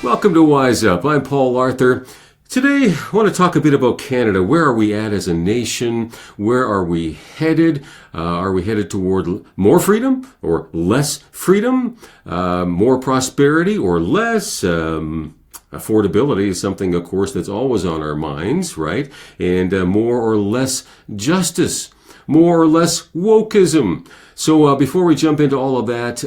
Welcome to WizeUp. I'm Paul Arthur. Today, I want to talk a bit about Canada. Where are we at as a nation? Where are we headed? Are we headed toward more freedom or less freedom? More prosperity or less? Affordability is something, of course, that's always on our minds, right? And more or less justice, more or less wokeism. So before we jump into all of that,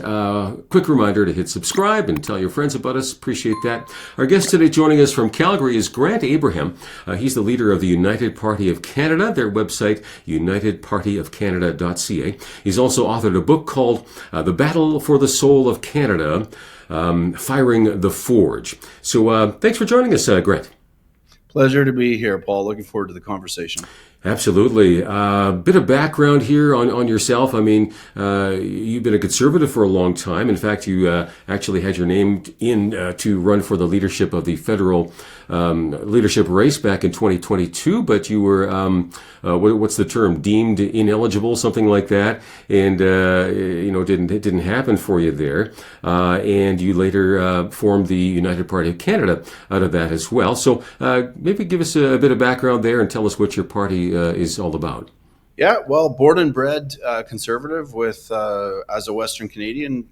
quick reminder to hit subscribe and tell your friends about us. Appreciate that. Our guest today joining us from Calgary is Grant Abraham. He's the leader of the United Party of Canada, their website, unitedpartyofcanada.ca. He's also authored a book called The Battle for the Soul of Canada, Firing the Forge. So thanks for joining us, Grant. Pleasure to be here, Paul. Looking forward to the conversation. Absolutely. Bit of background here on yourself. I mean, you've been a conservative for a long time. In fact, you actually had your name in to run for the leadership of the federal leadership race back in 2022, but you were, what's the term, deemed ineligible, something like that, and it didn't happen for you there. And you later formed the United Party of Canada out of that as well. So maybe give us a bit of background there and tell us what your party is all about. Yeah, well, born and bred conservative with as a Western Canadian,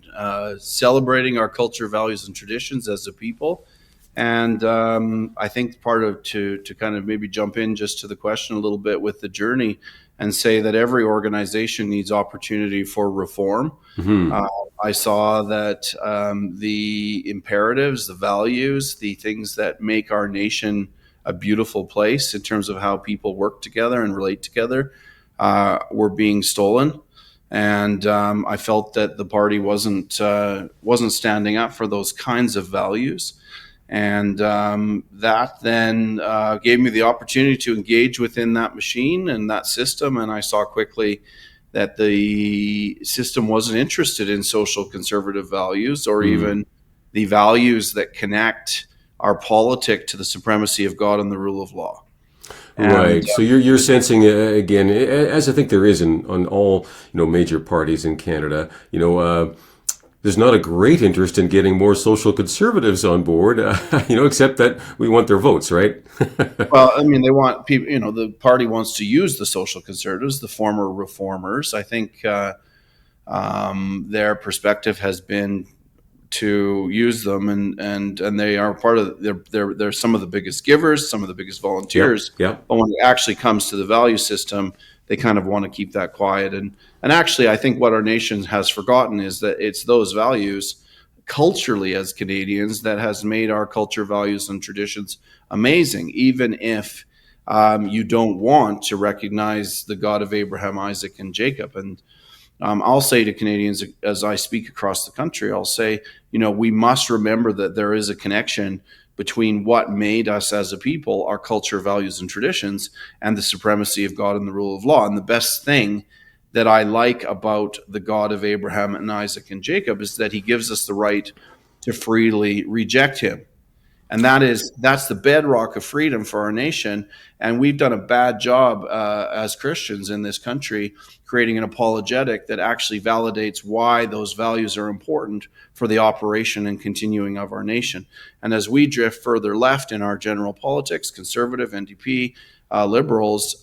celebrating our culture, values, and traditions as a people. And I think part of to kind of maybe jump in just to the question a little bit with the journey and say that every organization needs opportunity for reform. Mm-hmm. I saw that the imperatives, the values, the things that make our nation a beautiful place in terms of how people work together and relate together were being stolen. And I felt that the party wasn't standing up for those kinds of values. And that then gave me the opportunity to engage within that machine and that system. And I saw quickly that the system wasn't interested in social conservative values or even the values that connect our politic to the supremacy of God and the rule of law. Right. So you're sensing again, as I think there is on all major parties in Canada, there's not a great interest in getting more social conservatives on board, except that we want their votes, right? Well, I mean, they want people. The party wants to use the social conservatives, the former reformers. I think their perspective has been to use them, and they are part of. They're some of the biggest givers, some of the biggest volunteers. Yep. But when it actually comes to the value system, they kind of want to keep that quiet. And actually, I think what our nation has forgotten is that it's those values culturally as Canadians that has made our culture, values, and traditions amazing, even if you don't want to recognize the God of Abraham, Isaac, and Jacob. And I'll say to Canadians as I speak across the country, I'll say, we must remember that there is a connection between what made us as a people, our culture, values, and traditions, and the supremacy of God and the rule of law. And the best thing that I like about the God of Abraham and Isaac and Jacob is that he gives us the right to freely reject him. And that's the bedrock of freedom for our nation. And we've done a bad job as Christians in this country creating an apologetic that actually validates why those values are important for the operation and continuing of our nation. And as we drift further left in our general politics, conservative, NDP, liberals,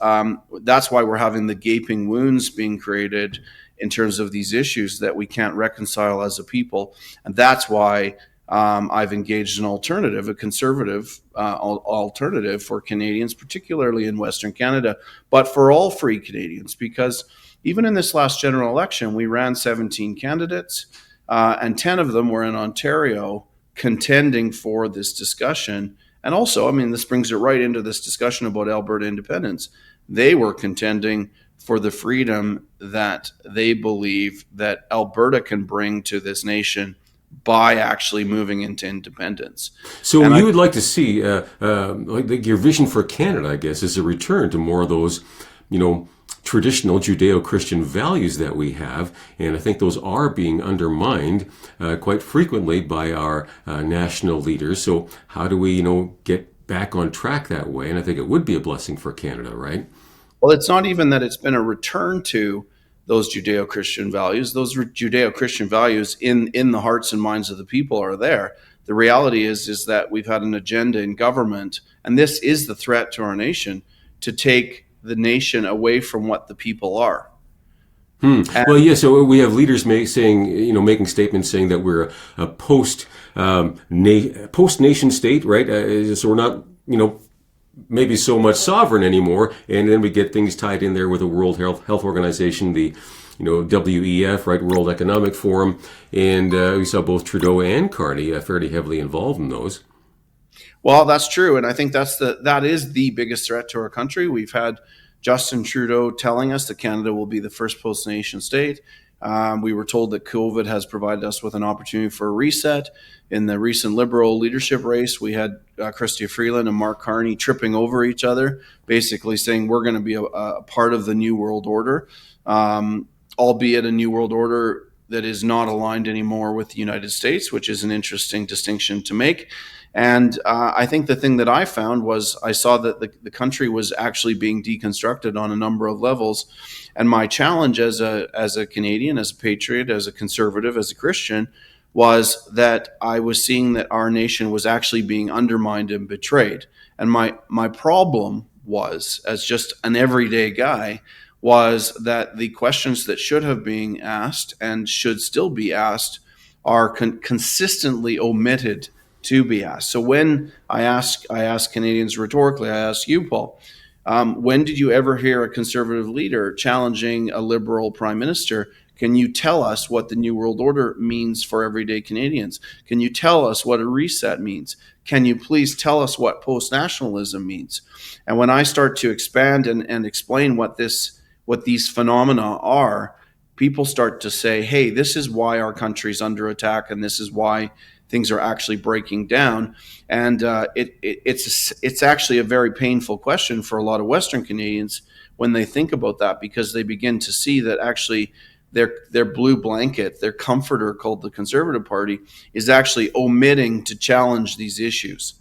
that's why we're having the gaping wounds being created in terms of these issues that we can't reconcile as a people. And that's why I've engaged an alternative, a conservative alternative for Canadians, particularly in Western Canada, but for all free Canadians, because even in this last general election, we ran 17 candidates, and 10 of them were in Ontario contending for this discussion. And also, this brings it right into this discussion about Alberta independence. They were contending for the freedom that they believe that Alberta can bring to this nation by actually moving into independence. So you would like to see, like your vision for Canada, I guess, is a return to more of those, traditional Judeo-Christian values that we have. And I think those are being undermined quite frequently by our national leaders. So how do we, get back on track that way? And I think it would be a blessing for Canada, right? Well, it's not even that it's been a return to those Judeo-Christian values. Those Judeo-Christian values in the hearts and minds of the people are there. The reality is that we've had an agenda in government, and this is the threat to our nation, to take the nation away from what the people are. And Well, yeah. So we have leaders saying, making statements saying that we're a post nation state, right? So we're not, maybe so much sovereign anymore, and then we get things tied in there with the World Health Organization, the WEF, right, World Economic Forum, and we saw both Trudeau and Carney fairly heavily involved in those. well, that's true, and I think that is the biggest threat to our country. We've had Justin Trudeau telling us that Canada will be the first post-nation state. We were told that COVID has provided us with an opportunity for a reset. In the recent Liberal leadership race, we had Chrystia Freeland and Mark Carney tripping over each other, basically saying we're going to be a part of the New World Order, albeit a New World Order that is not aligned anymore with the United States, which is an interesting distinction to make. And I think the thing that I found was I saw that the country was actually being deconstructed on a number of levels. And my challenge as a Canadian, as a patriot, as a conservative, as a Christian, was that I was seeing that our nation was actually being undermined and betrayed. And my problem was, as just an everyday guy, was that the questions that should have been asked and should still be asked are consistently omitted to be asked. So when I ask Canadians rhetorically, I ask you, Paul, when did you ever hear a conservative leader challenging a liberal prime minister? Can you tell us what the New World Order means for everyday Canadians? Can you tell us what a reset means? Can you please tell us what post-nationalism means? And when I start to expand and explain what these phenomena are, people start to say, hey, this is why our country's under attack, and this is why things are actually breaking down. And it's actually a very painful question for a lot of Western Canadians when they think about that, because they begin to see that actually their blue blanket, their comforter called the Conservative Party, is actually omitting to challenge these issues.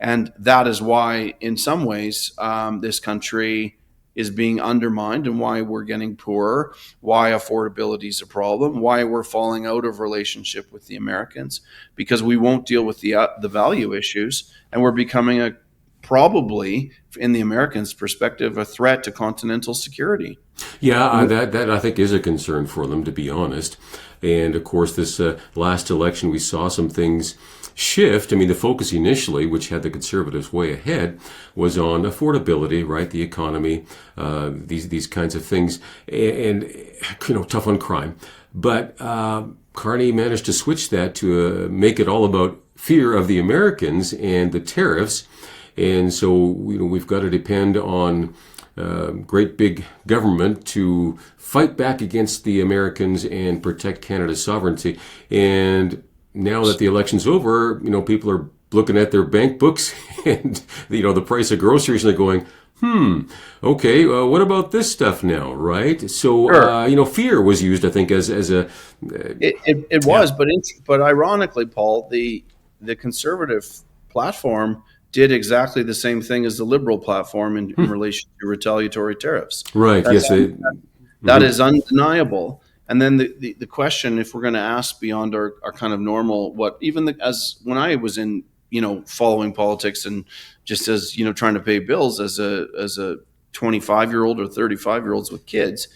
And that is why, in some ways, this country is being undermined, and why we're getting poorer, why affordability is a problem, why we're falling out of relationship with the Americans, because we won't deal with the value issues, and we're becoming probably, in the Americans' perspective, a threat to continental security. Yeah, that I think is a concern for them, to be honest. And of course, this last election, we saw some things shift. I mean, the focus initially, which had the Conservatives way ahead, was on affordability, right? The economy, these kinds of things, and tough on crime. But Carney managed to switch that to make it all about fear of the Americans and the tariffs. And so, we've got to depend on great big government to fight back against the Americans and protect Canada's sovereignty. And now that the election's over, people are looking at their bank books and, the price of groceries, and they're going, okay, what about this stuff now, right? So, Sure. Fear was used, I think, as a... It was, but ironically, Paul, the Conservative platform did exactly the same thing as the Liberal platform in relation to retaliatory tariffs. Right, yes. That is undeniable. And then the question, if we're going to ask beyond our kind of normal, as when I was in, following politics and just as, trying to pay bills as a 25-year-old or 35-year-olds with kids,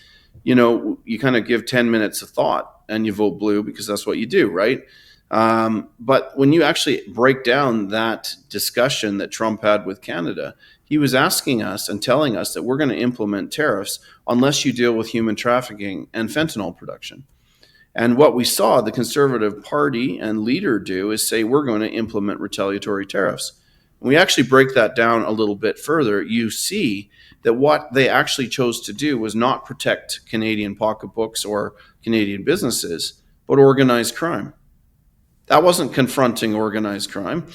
you kind of give 10 minutes of thought and you vote blue because that's what you do, right? But when you actually break down that discussion that Trump had with Canada, he was asking us and telling us that we're going to implement tariffs unless you deal with human trafficking and fentanyl production. And what we saw the Conservative Party and leader do is say we're going to implement retaliatory tariffs. When we actually break that down a little bit further, you see that what they actually chose to do was not protect Canadian pocketbooks or Canadian businesses, but organized crime. That wasn't confronting organized crime.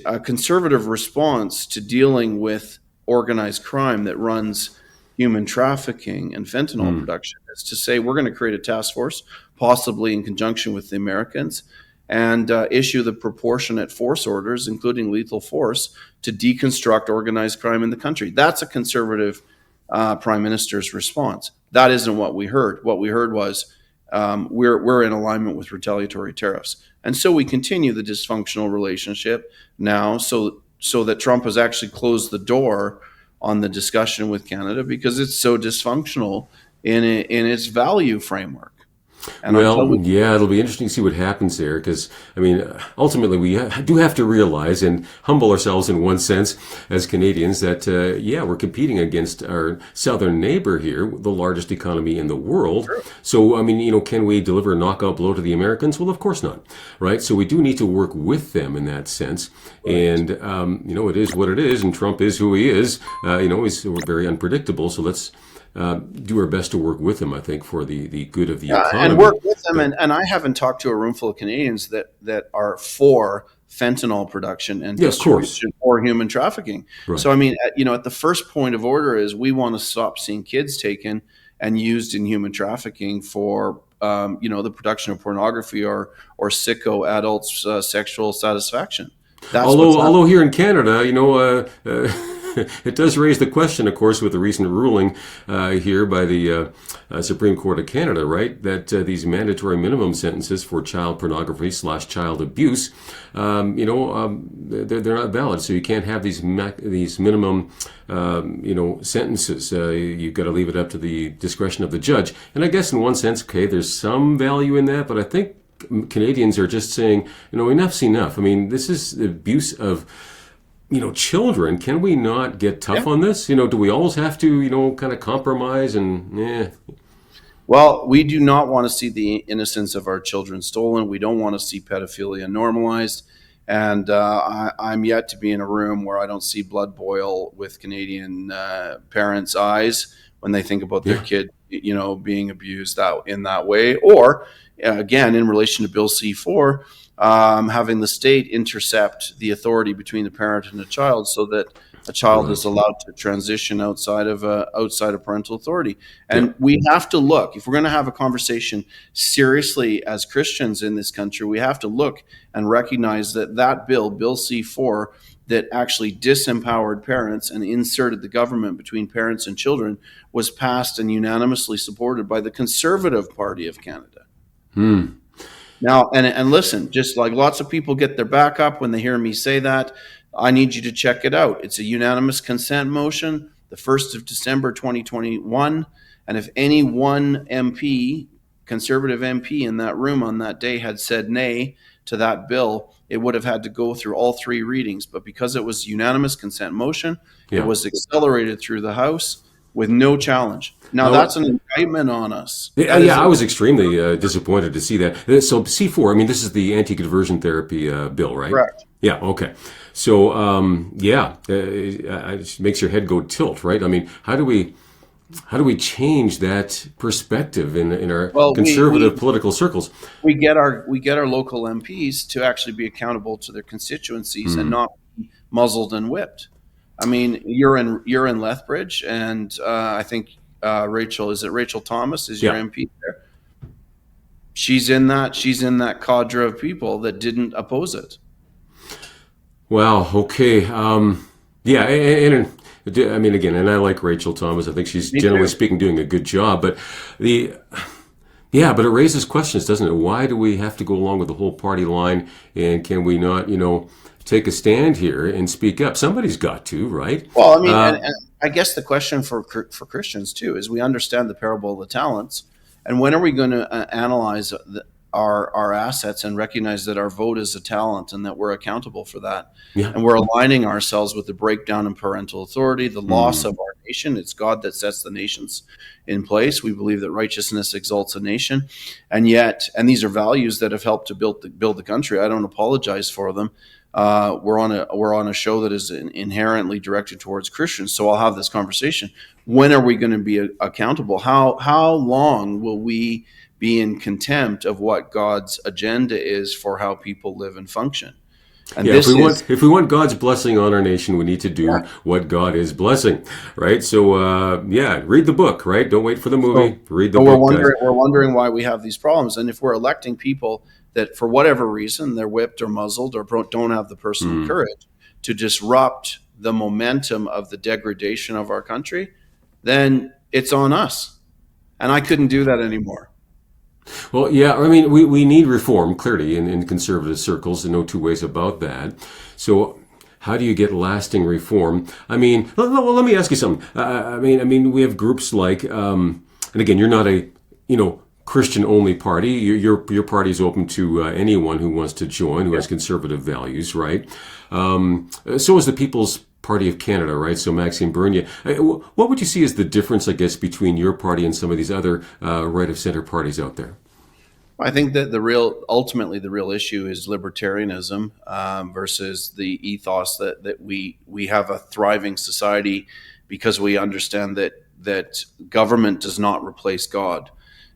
A conservative response to dealing with organized crime that runs human trafficking and fentanyl production is to say we're going to create a task force, possibly in conjunction with the Americans, and issue the proportionate force orders, including lethal force, to deconstruct organized crime in the country. That's a conservative prime minister's response. That isn't what we heard. What we heard was we're in alignment with retaliatory tariffs. And so we continue the dysfunctional relationship now, so that Trump has actually closed the door on the discussion with Canada because it's so dysfunctional in its value framework. And until Well, we yeah, it'll be interesting to see what happens there because, I mean, ultimately we do have to realize and humble ourselves in one sense as Canadians that, yeah, we're competing against our southern neighbor here, the largest economy in the world. So, I mean, can we deliver a knockout blow to the Americans? Well, of course not, right? So we do need to work with them in that sense. And, it is what it is, and Trump is who he is. He's very unpredictable. So let's do our best to work with them, I think, for the good of the economy. and work with them. And I haven't talked to a room full of Canadians that are for fentanyl production and Yeah, of course. distribution or human trafficking. Right. So, I mean, at the first point of order is we want to stop seeing kids taken and used in human trafficking for, the production of pornography or sicko adults' sexual satisfaction. That's Although here in Canada, it does raise the question, of course, with the recent ruling here by the Supreme Court of Canada, right, that these mandatory minimum sentences for child pornography / child abuse, they're not valid. So you can't have these minimum, sentences. You've got to leave it up to the discretion of the judge. And I guess in one sense, okay, there's some value in that, but I think Canadians are just saying, enough's enough. I mean, this is the abuse of children. Can we not get tough on this? Do we always have to, kind of compromise and, Well, we do not want to see the innocence of our children stolen. We don't want to see pedophilia normalized. And I'm yet to be in a room where I don't see blood boil with Canadian parents' eyes when they think about their kid, being abused in that way. Or, again, in relation to Bill C-4, having the state intercept the authority between the parent and the child so that a child is allowed to transition outside of parental authority. And we have to look, if we're going to have a conversation seriously as Christians in this country, we have to look and recognize that Bill C-4, that actually disempowered parents and inserted the government between parents and children, was passed and unanimously supported by the Conservative Party of Canada. Now, and listen, just like lots of people get their back up when they hear me say that, I need you to check it out. It's a unanimous consent motion, the 1st of December 2021. And if any one MP, Conservative MP in that room on that day had said nay to that bill, it would have had to go through all 3 readings. But because it was unanimous consent motion, it was accelerated through the House with no challenge. Now, that's an indictment on us. I was extremely disappointed to see that. So C-4, I mean, this is the anti-conversion therapy bill, right? Correct. Yeah, okay. So, it makes your head go tilt, right? I mean, how do we change that perspective in our conservative political circles? We get our local MPs to actually be accountable to their constituencies and not be muzzled and whipped. I mean, you're in Lethbridge, and I think Rachel Thomas is your MP there. She's in that cadre of people that didn't oppose it. Wow. Okay. And I mean, again, and I like Rachel Thomas. I think she's generally speaking doing a good job. But but it raises questions, doesn't it? Why do we have to go along with the whole party line? And can we not, take a stand here and speak up? Somebody's got to, right? Well, I mean, and I guess the question for Christians too is we understand the parable of the talents, and when are we going to analyze our assets and recognize that our vote is a talent and that we're accountable for that? And we're aligning ourselves with the breakdown in parental authority, the loss of our nation. It's God that sets the nations in place. We believe that righteousness exalts a nation, and these are values that have helped to build the country. I don't apologize for them. We're on a show that is inherently directed towards Christians, so I'll have this conversation. When are we going to be accountable? How long will we be in contempt of what God's agenda is for how people live and function? And if we want God's blessing on our nation, we need to do what God is blessing, right? So read the book, right? Don't wait for the movie. Read the book. We're wondering why we have these problems, and if we're electing people that for whatever reason they're whipped or muzzled or don't have the personal courage to disrupt the momentum of the degradation of our country, then it's on us. And I couldn't do that anymore. Well, yeah, I mean, we need reform, clearly, in conservative circles, and no two ways about that. So, how do you get lasting reform? I mean, well, let me ask you something. I mean, we have groups like, and again, you're not a, Christian only party. Your party is open to anyone who wants to join, who has conservative values, right? So is the People's Party of Canada, right? So Maxime Bernier. What would you see as the difference, I guess, between your party and some of these other right of center parties out there? I think that ultimately the real issue is libertarianism versus the ethos that we have a thriving society because we understand that government does not replace God.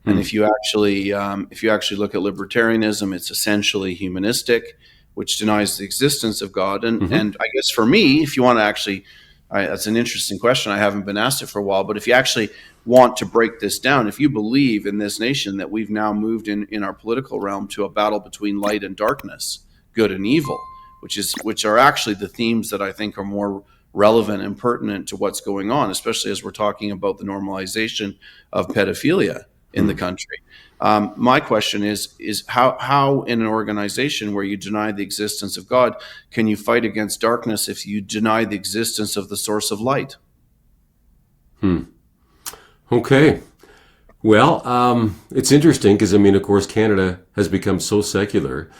And if you actually look at libertarianism, it's essentially humanistic, which denies the existence of God. And I guess for me, if you want to actually, that's an interesting question. I haven't been asked it for a while, but if you actually want to break this down, if you believe in this nation that we've now moved in our political realm to a battle between light and darkness, good and evil, which are actually the themes that I think are more relevant and pertinent to what's going on, especially as we're talking about the normalization of pedophilia in the country. My question is how in an organization where you deny the existence of God, can you fight against darkness if you deny the existence of the source of light? Okay. Well, it's interesting because, I mean, of course, Canada has become so secular.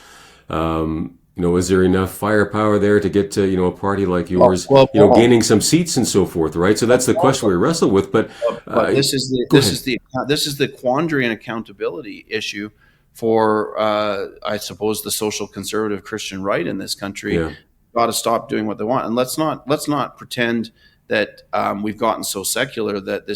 Is there enough firepower there to get to, a party like yours, gaining some seats and so forth, right? So that's the question we wrestle with. But this is the quandary and accountability issue for, I suppose, the social conservative Christian right in this country. Yeah. Got to stop doing what they want, and let's not pretend that we've gotten so secular that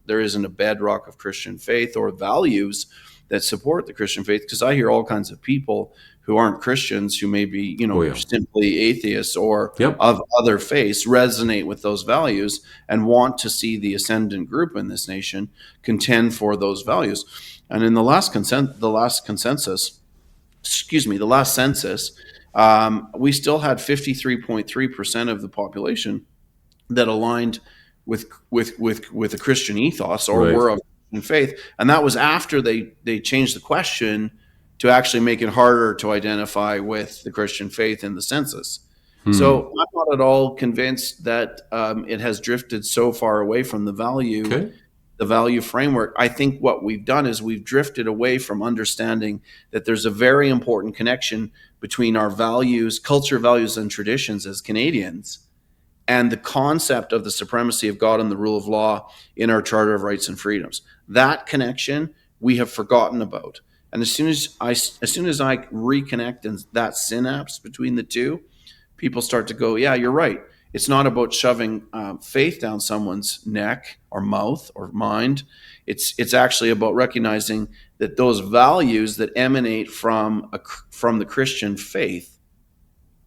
there isn't a bedrock of Christian faith or values that support the Christian faith. Because I hear all kinds of people who aren't Christians, who may be, simply atheists or of other faiths, resonate with those values and want to see the ascendant group in this nation contend for those values. And in the last census, we still had 53.3% of the population that aligned with a Christian ethos or were of Christian faith, and that was after they changed the question to actually make it harder to identify with the Christian faith in the census. So I'm not at all convinced that it has drifted so far away from the value framework. I think what we've done is we've drifted away from understanding that there's a very important connection between our values, culture, values, and traditions as Canadians, and the concept of the supremacy of God and the rule of law in our Charter of Rights and Freedoms. That connection we have forgotten about. And as soon as I reconnect in that synapse between the two, people start to go, yeah, you're right. It's not about shoving faith down someone's neck or mouth or mind. It's actually about recognizing that those values that emanate from the Christian faith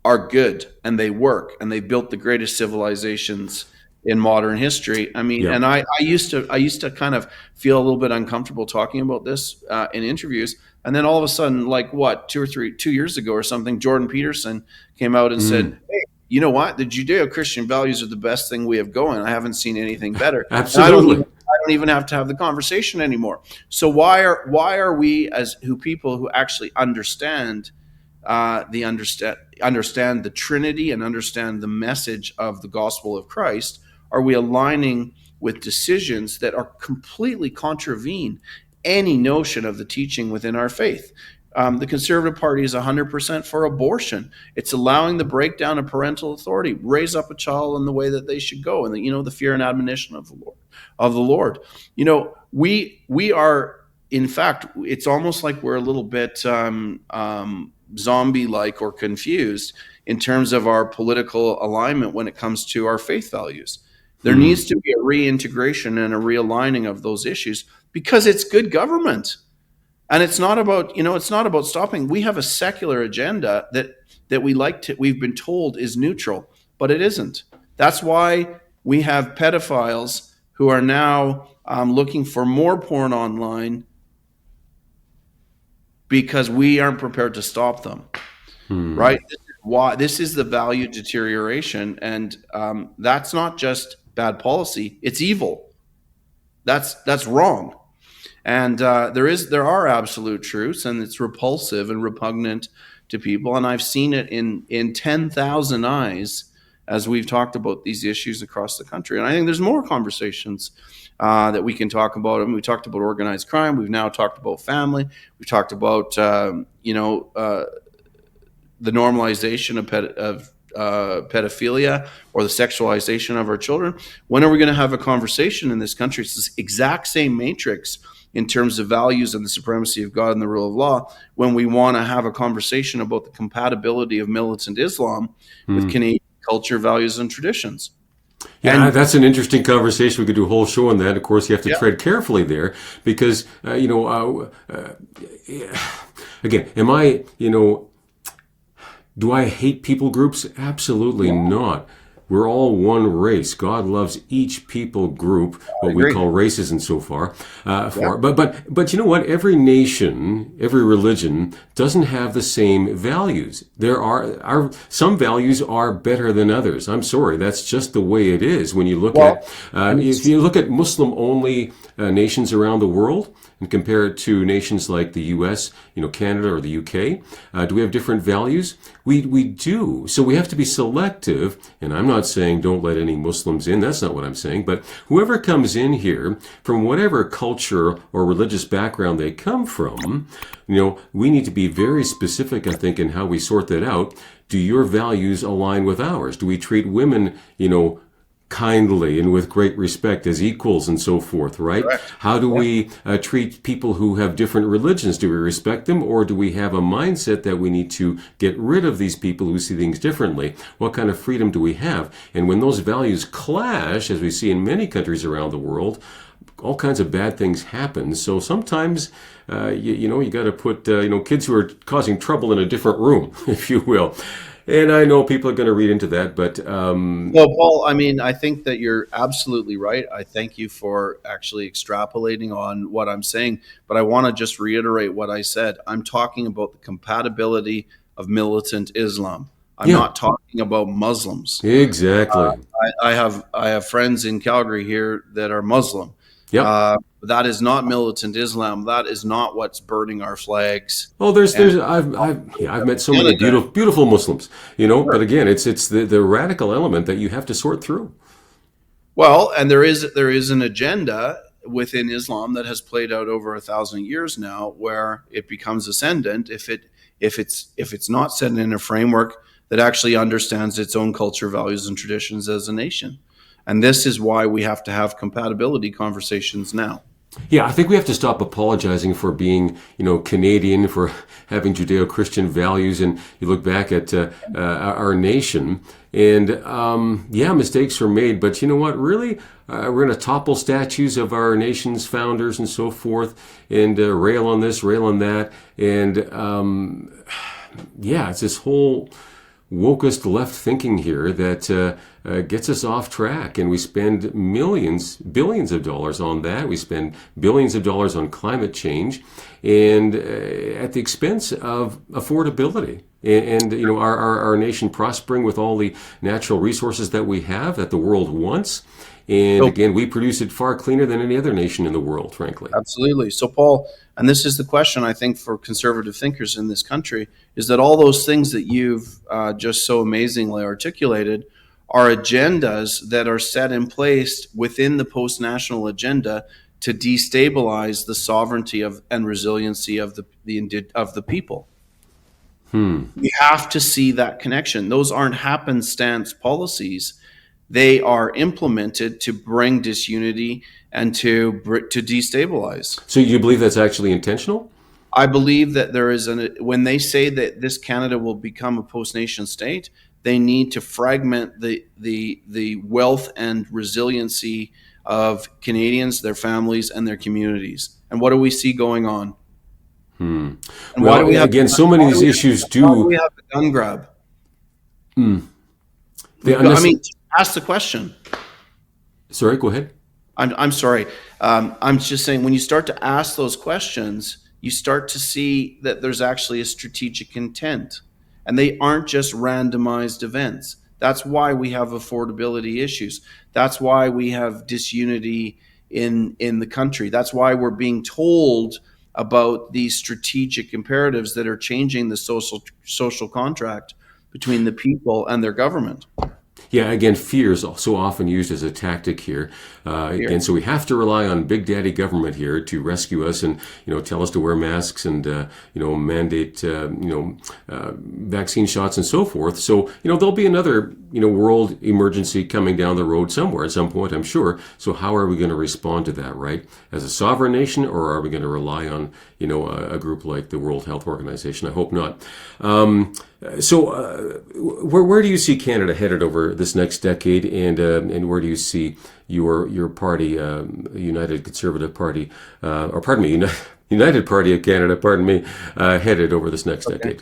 are good and they work and they built the greatest civilizations in modern history. I mean, and I used to kind of feel a little bit uncomfortable talking about this in interviews. And then all of a sudden, like 2 years ago or something, Jordan Peterson came out and said, hey, you know what? The Judeo-Christian values are the best thing we have going. I haven't seen anything better. Absolutely. I don't even have to have the conversation anymore. So why are we as people who actually understand understand the Trinity and understand the message of the gospel of Christ, are we aligning with decisions that are completely contravene any notion of the teaching within our faith? The Conservative Party is 100% for abortion. It's allowing the breakdown of parental authority, raise up a child in the way that they should go, and the fear and admonition of the Lord. We are, in fact, it's almost like we're a little bit zombie-like or confused in terms of our political alignment when it comes to our faith values. There needs to be a reintegration and a realigning of those issues because it's good government. And it's not about stopping. We have a secular agenda that we've been told is neutral, but it isn't. That's why we have pedophiles who are now looking for more porn online because we aren't prepared to stop them. Right? This is the value deterioration, and that's not just bad policy; it's evil. That's wrong. And there are absolute truths, and it's repulsive and repugnant to people. And I've seen it in 10,000 eyes as we've talked about these issues across the country. And I think there's more conversations that we can talk about. I mean, we talked about organized crime. We've now talked about family. We've talked about the normalization of pedophilia or the sexualization of our children. When are we going to have a conversation in this country? It's this exact same matrix in terms of values and the supremacy of God and the rule of law, when we want to have a conversation about the compatibility of militant Islam with Canadian culture, values, and traditions. Yeah, that's an interesting conversation. We could do a whole show on that. Of course, you have to tread carefully there because, again, do I hate people groups? Absolutely not. We're all one race. God loves each people group, what we call races and so far. But you know what? Every nation, every religion doesn't have the same values. There are some values are better than others. I'm sorry, that's just the way it is. When you look if you look at Muslim-only nations around the world and compare it to nations like the U.S., Canada or the U.K., do we have different values? We do. So we have to be selective. And I'm not saying don't let any Muslims in. That's not what I'm saying. But whoever comes in here from whatever culture or religious background they come from, we need to be very specific, I think, in how we sort that out. Do your values align with ours? Do we treat women, kindly and with great respect as equals and so forth, right? Correct. How do we treat people who have different religions? Do we respect them, or do we have a mindset that we need to get rid of these people who see things differently? What kind of freedom do we have? And when those values clash, as we see in many countries around the world, all kinds of bad things happen. So sometimes, you got to put, kids who are causing trouble in a different room, if you will. And I know people are going to read into that, but... Well, Paul, I think that you're absolutely right. I thank you for actually extrapolating on what I'm saying, but I want to just reiterate what I said. I'm talking about the compatibility of militant Islam. I'm not talking about Muslims. Exactly. I have friends in Calgary here that are Muslim. Yep. That is not militant Islam. That is not what's burning our flags. Oh, I've met so many beautiful Muslims, Sure. But again, it's the radical element that you have to sort through. Well, and there is an agenda within Islam that has played out over 1,000 years now, where it becomes ascendant if it's not set in a framework that actually understands its own culture, values, and traditions as a nation. And this is why we have to have compatibility conversations now. Yeah, I think we have to stop apologizing for being, Canadian, for having Judeo-Christian values. And you look back at our nation, and mistakes were made. But you know what? Really, we're going to topple statues of our nation's founders and so forth, and rail on this, rail on that, and it's this whole wokest left thinking here that gets us off track, and we spend billions of dollars on that. We spend billions of dollars on climate change, and at the expense of affordability. And our nation prospering with all the natural resources that we have, that the world wants. And again, we produce it far cleaner than any other nation in the world, frankly. Absolutely. So, Paul, and this is the question, I think, for conservative thinkers in this country, is that all those things that you've just so amazingly articulated are agendas that are set in place within the post-national agenda to destabilize the sovereignty and resiliency of the people. We have to see that connection. Those aren't happenstance policies. They are implemented to bring disunity and to destabilize. So you believe that's actually intentional? I believe that when they say that this Canada will become a post-nation state, they need to fragment the wealth and resiliency of Canadians, their families, and their communities. And what do we see going on? And well, why do we have so many of these issues do? Why do we have the gun grab? Ask the question. Sorry, go ahead. I'm sorry. I'm just saying, when you start to ask those questions, you start to see that there's actually a strategic intent, and they aren't just randomized events. That's why we have affordability issues. That's why we have disunity in the country. That's why we're being told about these strategic imperatives that are changing the social contract between the people and their government. Yeah, again, fear is so often used as a tactic here. Again, so we have to rely on big daddy government here to rescue us and, tell us to wear masks and, mandate, vaccine shots and so forth. So, there'll be another, world emergency coming down the road somewhere at some point, I'm sure. So how are we going to respond to that, right? As a sovereign nation, or are we going to rely on, a group like the World Health Organization? I hope not. So where do you see Canada headed over this next decade, and where do you see your party, United Conservative Party, United Party of Canada, headed over this next decade?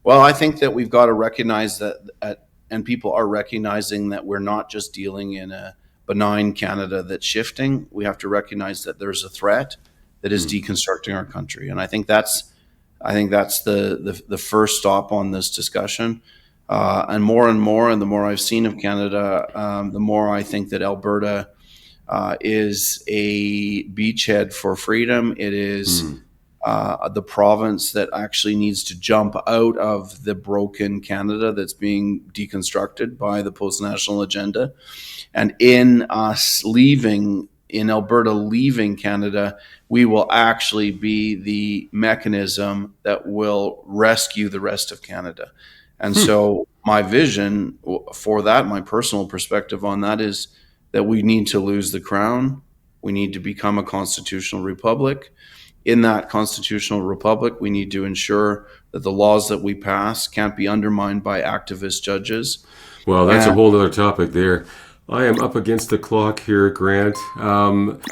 Well, I think that we've got to recognize that, and people are recognizing that we're not just dealing in a benign Canada that's shifting. We have to recognize that there's a threat that is deconstructing our country, and I think that's the first stop on this discussion. And more, and the more I've seen of Canada, the more I think that Alberta is a beachhead for freedom. It is the province that actually needs to jump out of the broken Canada that's being deconstructed by the post-national agenda. And in Alberta leaving Canada, we will actually be the mechanism that will rescue the rest of Canada. And so my vision for that, my personal perspective on that, is that we need to lose the crown. We need to become a constitutional republic. In that constitutional republic, we need to ensure that the laws that we pass can't be undermined by activist judges. Well, that's a whole other topic there. I am up against the clock here, Grant.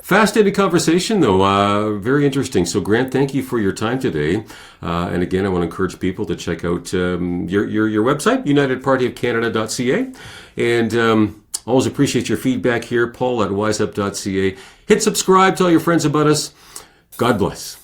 Fascinating conversation, though. Very interesting. So, Grant, thank you for your time today. And again, I want to encourage people to check out your website, unitedpartyofcanada.ca. And always appreciate your feedback here, Paul at WizeUp.ca. Hit subscribe, tell your friends about us. God bless.